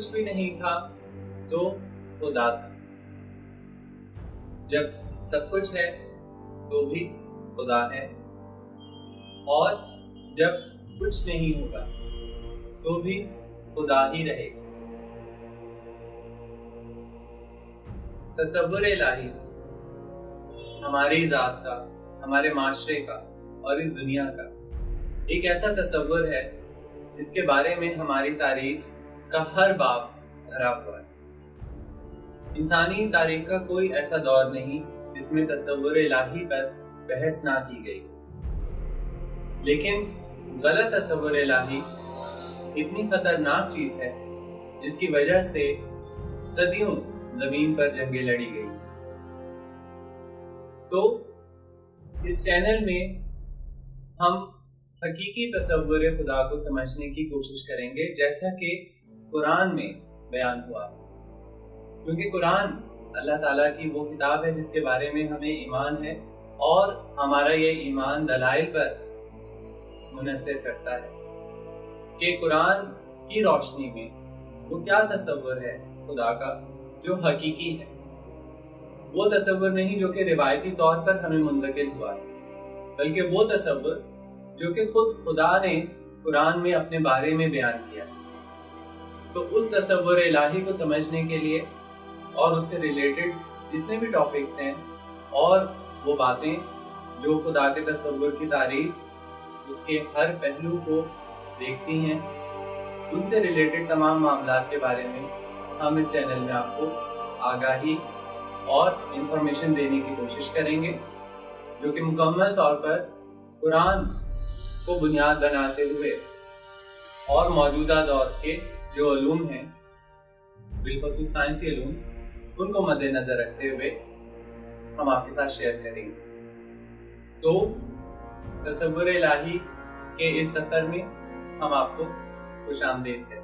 कुछ भी नहीं था तो खुदा था, जब सब कुछ है तो भी खुदा है, और जब कुछ नहीं होगा तो भी खुदा ही रहेगा। तसव्वुर इलाही हमारी ज़ात का, हमारे माशरे का और इस दुनिया का एक ऐसा तसव्वुर है जिसके बारे में हमारी तारीख का हर बाब भरा हुआ है। इंसानी तारीख का कोई ऐसा दौर नहीं जिसमें तसव्वुर इलाही पर बहस ना की गई, लेकिन गलत तसव्वुर इलाही इतनी खतरनाक चीज है जिसकी वजह से सदियों जमीन पर जंगें लड़ी गई। तो इस चैनल में हम हकीकी तसव्वुर खुदा को समझने की कोशिश करेंगे, जैसा कि कुरान में बयान हुआ, क्योंकि कुरान अल्लाह ताला की वो किताब है जिसके बारे में हमें ईमान है, और हमारा ये ईमान दलाइल पर मुनस्सिर करता है कि कुरान की रोशनी में वो क्या तसव्वुर है खुदा का जो हकीकी है, वो तसव्वुर नहीं जो कि रिवायती तौर पर हमें मुंतकिल हुआ है, बल्कि वो तसव्वुर जो कि खुद खुदा ने कुरान में अपने बारे में बयान किया है। तो उस तसव्वुर इलाही को समझने के लिए और उससे रिलेटेड जितने भी टॉपिक्स हैं और वो बातें जो खुदा के तसव्वुर की तारीफ उसके हर पहलू को देखती हैं, उनसे रिलेटेड तमाम मामलात के बारे में हम इस चैनल में आपको आगाही और इंफॉर्मेशन देने की कोशिश करेंगे, जो कि मुकम्मल तौर पर कुरान को बुनियाद बनाते हुए और मौजूदा दौर के जो उलूम हैं, बिलखुसूस साइंसी उलूम, उनको मद्देनजर रखते हुए हम आपके साथ शेयर करेंगे। तो तसव्वुर इलाही के इस सफर में हम आपको खुशामदीद कहते हैं।